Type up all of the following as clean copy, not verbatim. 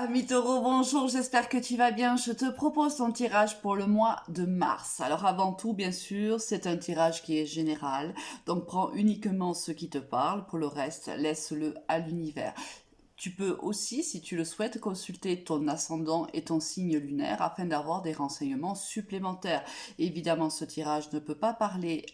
Ami Taureau, bonjour, j'espère que tu vas bien. Je te propose ton tirage pour le mois de mars. Alors avant tout, bien sûr, c'est un tirage qui est général, donc prends uniquement ce qui te parle, pour le reste, laisse-le à l'univers. Tu peux aussi, si tu le souhaites, consulter ton ascendant et ton signe lunaire afin d'avoir des renseignements supplémentaires. Évidemment, ce tirage ne peut pas parler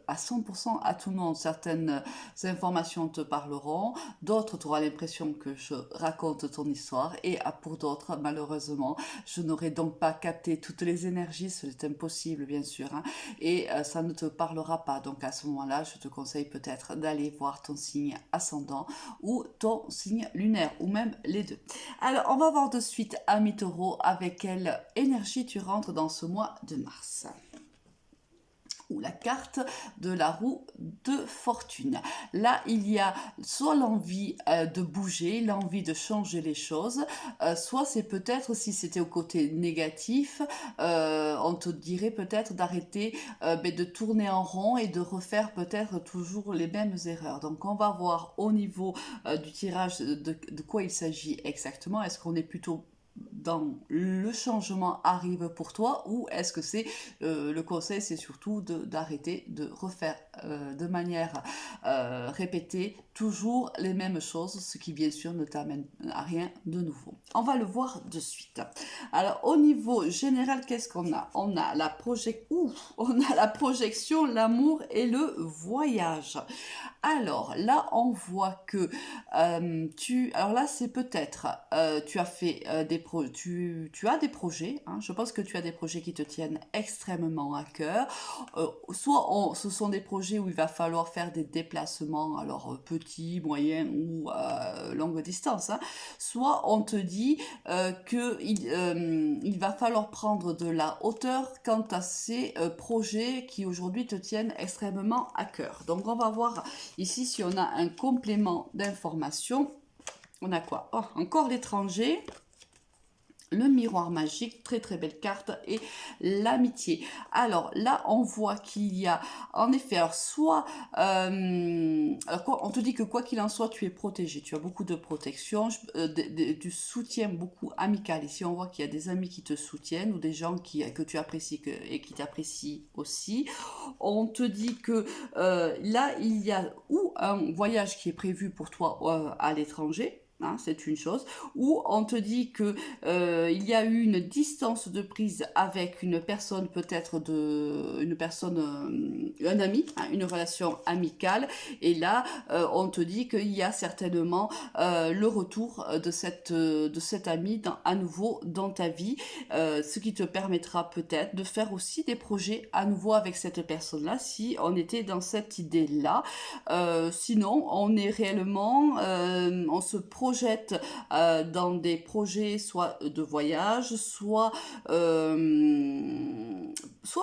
à 100% à tout le monde. Certaines informations te parleront, d'autres tu auras l'impression que je raconte ton histoire et pour d'autres, malheureusement, je n'aurai donc pas capté toutes les énergies, c'est impossible bien sûr, hein, et ça ne te parlera pas. Donc à ce moment-là, je te conseille peut-être d'aller voir ton signe ascendant ou ton signe lunaire, ou même les deux. Alors, on va voir de suite, ami Taureau, avec quelle énergie tu rentres dans ce mois de mars. Ou la carte de la roue de fortune. Là, il y a soit l'envie de bouger, l'envie de changer les choses, soit c'est peut-être, si c'était au côté négatif, on te dirait peut-être d'arrêter de tourner en rond et de refaire peut-être toujours les mêmes erreurs. Donc on va voir au niveau du tirage de quoi il s'agit exactement. Est-ce qu'on est plutôt dans le changement arrive pour toi, ou est-ce que c'est le conseil, c'est surtout d'arrêter de refaire de manière répétée toujours les mêmes choses, ce qui bien sûr ne t'amène à rien de nouveau. On va le voir de suite. Alors au niveau général, qu'est-ce qu'on a? On a la projection, l'amour et le voyage. Alors là, on voit que alors là, c'est peut-être, tu as fait tu as des projets, hein, je pense que tu as des projets qui te tiennent extrêmement à cœur. Ce sont des projets où il va falloir faire des déplacements, alors petits, moyens ou longue distance, hein. Soit on te dit il va falloir prendre de la hauteur quant à ces projets qui aujourd'hui te tiennent extrêmement à cœur. Donc on va voir ici si on a un complément d'information. On a quoi? Oh, encore l'étranger. Le miroir magique, très très belle carte, et l'amitié. Alors là, on voit qu'il y a en effet, alors soit, on te dit que quoi qu'il en soit, tu es protégé, tu as beaucoup de protection, du soutien beaucoup amical. Ici, on voit qu'il y a des amis qui te soutiennent ou des gens que tu apprécies et qui t'apprécient aussi. On te dit que là, il y a ou un voyage qui est prévu pour toi à l'étranger. Hein, c'est une chose, ou on te dit que il y a eu une distance de prise avec une personne, un ami, hein, une relation amicale, et là on te dit qu'il y a certainement le retour de cet ami à nouveau dans ta vie, ce qui te permettra peut-être de faire aussi des projets à nouveau avec cette personne-là, si on était dans cette idée-là. Sinon, on est réellement, on se projette dans des projets soit de voyage, soit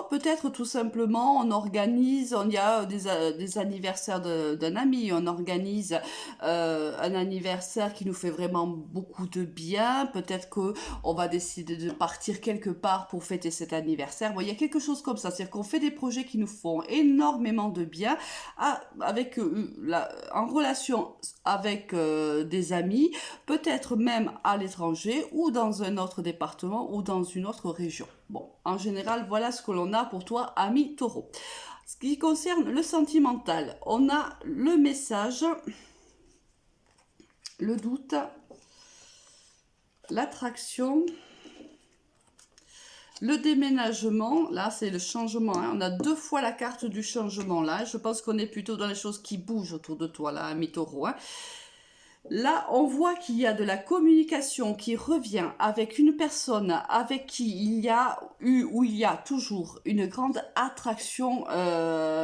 peut-être tout simplement il y a des anniversaires d'un ami, on organise un anniversaire qui nous fait vraiment beaucoup de bien, peut-être que on va décider de partir quelque part pour fêter cet anniversaire. Bon, il y a quelque chose comme ça, c'est-à-dire qu'on fait des projets qui nous font énormément de bien en relation avec des amis, peut-être même à l'étranger ou dans un autre département ou dans une autre région. Bon, en général, voilà ce que l'on a pour toi, ami Taureau. Ce qui concerne le sentimental, on a le message, le doute, l'attraction, le déménagement. Là c'est le changement, hein. On a deux fois la carte du changement là, je pense qu'on est plutôt dans les choses qui bougent autour de toi là, ami Taureau, hein. Là, on voit qu'il y a de la communication qui revient avec une personne avec qui il y a eu ou il y a toujours une grande attraction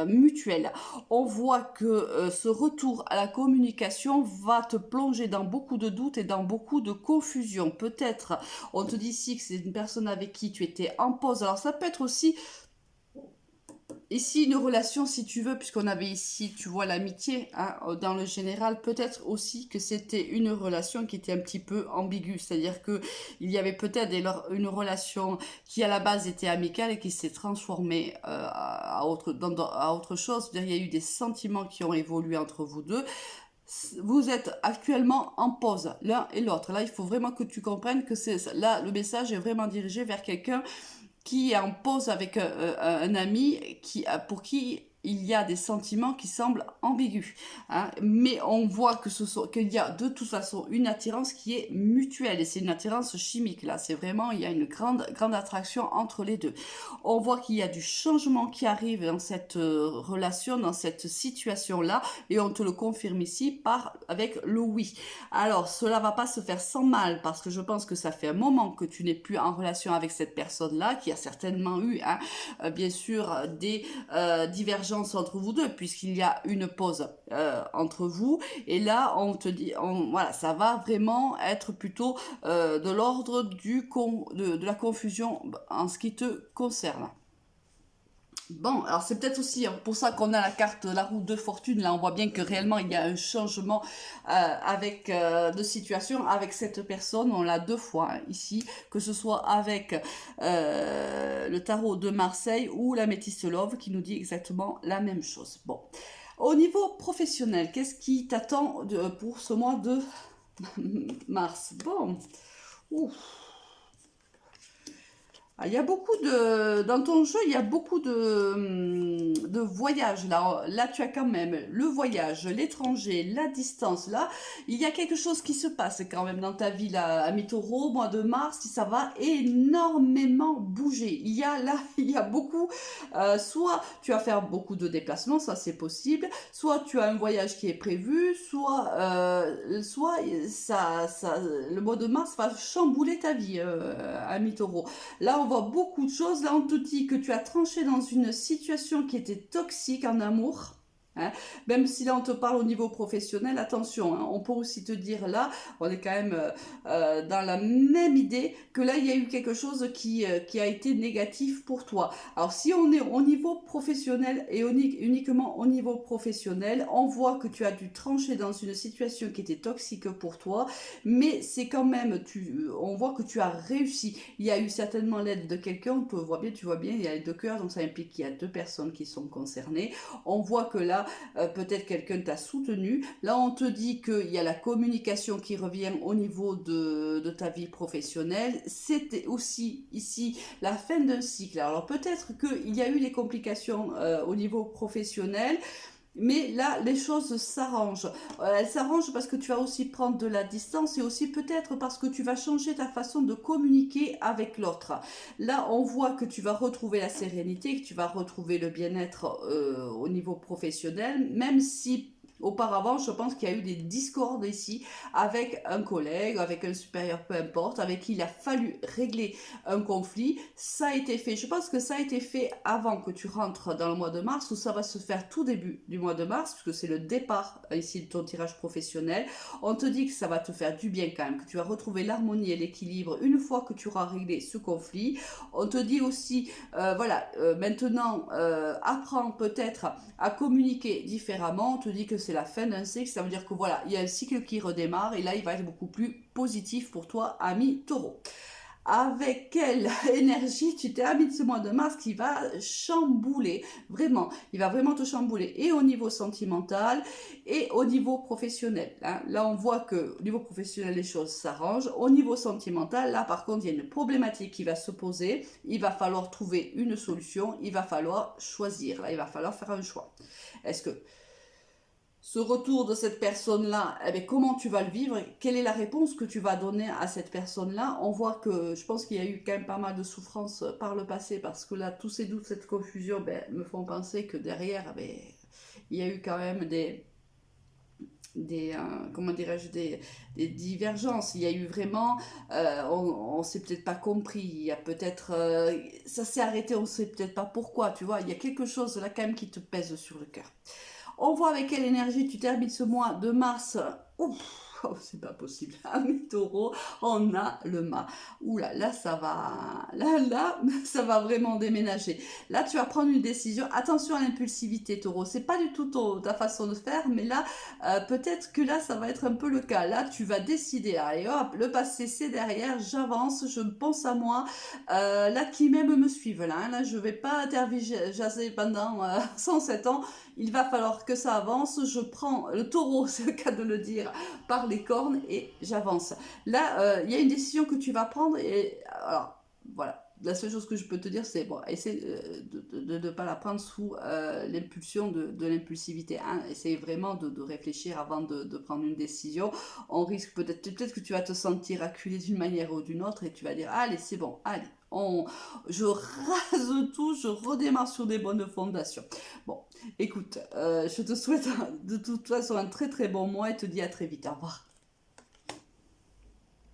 mutuelle. On voit que ce retour à la communication va te plonger dans beaucoup de doutes et dans beaucoup de confusion. Peut-être, on te dit ici que c'est une personne avec qui tu étais en pause. Alors ça peut être aussi ici, une relation, si tu veux, puisqu'on avait ici, tu vois, l'amitié, hein, dans le général, peut-être aussi que c'était une relation qui était un petit peu ambiguë. C'est-à-dire que il y avait peut-être une relation qui, à la base, était amicale et qui s'est transformée à autre chose. C'est-à-dire, il y a eu des sentiments qui ont évolué entre vous deux. Vous êtes actuellement en pause, l'un et l'autre. Là, il faut vraiment que tu comprennes que c'est là, le message est vraiment dirigé vers quelqu'un qui est en pause avec un ami pour qui il y a des sentiments qui semblent ambigus. Hein. Mais on voit qu'il y a de toute façon une attirance qui est mutuelle et c'est une attirance chimique. Là, c'est vraiment, il y a une grande attraction entre les deux. On voit qu'il y a du changement qui arrive dans cette relation, dans cette situation-là et on te le confirme ici avec le oui. Alors, cela va pas se faire sans mal parce que je pense que ça fait un moment que tu n'es plus en relation avec cette personne-là, qui a certainement eu, hein, bien sûr, des divergences entre vous deux, puisqu'il y a une pause entre vous. Et là, on te dit, voilà, ça va vraiment être plutôt de l'ordre de la confusion en ce qui te concerne. Bon, alors c'est peut-être aussi pour ça qu'on a la carte, la roue de fortune. Là, on voit bien que réellement il y a un changement de situation avec cette personne. On l'a deux fois hein, ici, que ce soit avec le tarot de Marseille ou la Métisse Love qui nous dit exactement la même chose. Bon, au niveau professionnel, qu'est-ce qui t'attend pour ce mois de mars? Bon, ouf. Ah, il y a beaucoup dans ton jeu, il y a beaucoup de voyages. Là, tu as quand même le voyage, l'étranger, la distance. Là, il y a quelque chose qui se passe quand même dans ta vie, là, à mi-taureau, mois de mars, ça va énormément bouger. Il y a beaucoup, soit tu vas faire beaucoup de déplacements, ça c'est possible, soit tu as un voyage qui est prévu, soit le mois de mars va chambouler ta vie à mi-taureau. Là, on voit beaucoup de choses. Là, on te dit que tu as tranché dans une situation qui était toxique en amour. Hein. Même si là on te parle au niveau professionnel, attention, hein, on peut aussi te dire là, on est quand même dans la même idée que là il y a eu quelque chose qui a été négatif pour toi. Alors si on est au niveau professionnel et uniquement au niveau professionnel, on voit que tu as dû trancher dans une situation qui était toxique pour toi, mais c'est quand même, on voit que tu as réussi. Il y a eu certainement l'aide de quelqu'un, tu vois bien, il y a les deux cœurs, donc ça implique qu'il y a deux personnes qui sont concernées. On voit que là, peut-être quelqu'un t'a soutenu. Là, on te dit qu'il y a la communication qui revient au niveau de ta vie professionnelle. C'était aussi ici la fin d'un cycle. Alors peut-être qu'il y a eu des complications au niveau professionnel. Mais là, les choses s'arrangent. Elles s'arrangent parce que tu vas aussi prendre de la distance et aussi peut-être parce que tu vas changer ta façon de communiquer avec l'autre. Là, on voit que tu vas retrouver la sérénité, que tu vas retrouver le bien-être au niveau professionnel, même si auparavant, je pense qu'il y a eu des discordes ici avec un collègue, avec un supérieur, peu importe, avec qui il a fallu régler un conflit. Ça a été fait. Je pense que ça a été fait avant que tu rentres dans le mois de mars ou ça va se faire tout début du mois de mars puisque c'est le départ ici de ton tirage professionnel. On te dit que ça va te faire du bien quand même, que tu vas retrouver l'harmonie et l'équilibre une fois que tu auras réglé ce conflit. On te dit aussi, maintenant, apprends peut-être à communiquer différemment. On te dit que c'est la fin d'un cycle, ça veut dire que voilà, il y a un cycle qui redémarre et là il va être beaucoup plus positif pour toi, ami taureau. Avec quelle énergie tu termines ce mois de mars qui va chambouler, vraiment, il va vraiment te chambouler et au niveau sentimental et au niveau professionnel. Hein. Là, on voit que au niveau professionnel, les choses s'arrangent. Au niveau sentimental, là, par contre, il y a une problématique qui va se poser. Il va falloir trouver une solution, il va falloir choisir. Là, il va falloir faire un choix. Est-ce que ce retour de cette personne-là, eh bien, comment tu vas le vivre? Quelle est la réponse que tu vas donner à cette personne-là? On voit que je pense qu'il y a eu quand même pas mal de souffrance par le passé parce que là, tous ces doutes, cette confusion me font penser que derrière, il y a eu quand même comment dirais-je, des divergences. Il y a eu vraiment, on s'est peut-être pas compris. Il y a peut-être, ça s'est arrêté, on sait peut-être pas pourquoi. Tu vois, il y a quelque chose là quand même qui te pèse sur le cœur. On voit avec quelle énergie tu termines ce mois de mars. Ouf. Oh, c'est pas possible. Amis taureaux, on a le mât. Oula, là, ça va. Là, ça va vraiment déménager. Là, tu vas prendre une décision. Attention à l'impulsivité, taureau. C'est pas du tout ta façon de faire, mais là, peut-être que là, ça va être un peu le cas. Là, tu vas décider. Allez, hop, le passé, c'est derrière. J'avance, je pense à moi. Là, qui même me suivent. Là, je vais pas tergiverser pendant 107 ans. Il va falloir que ça avance. Je prends le taureau, c'est le cas de le dire, par les cornes et j'avance. Là, il y a une décision que tu vas prendre et alors voilà. La seule chose que je peux te dire, c'est bon, essaie de ne pas la prendre sous l'impulsion de l'impulsivité. Hein. Essaye vraiment de réfléchir avant de prendre une décision. On risque peut-être que tu vas te sentir acculé d'une manière ou d'une autre et tu vas dire, allez, c'est bon, allez. Je rase tout, je redémarre sur des bonnes fondations. Bon, écoute, je te souhaite de toute façon un très très bon mois et te dis à très vite. Au revoir.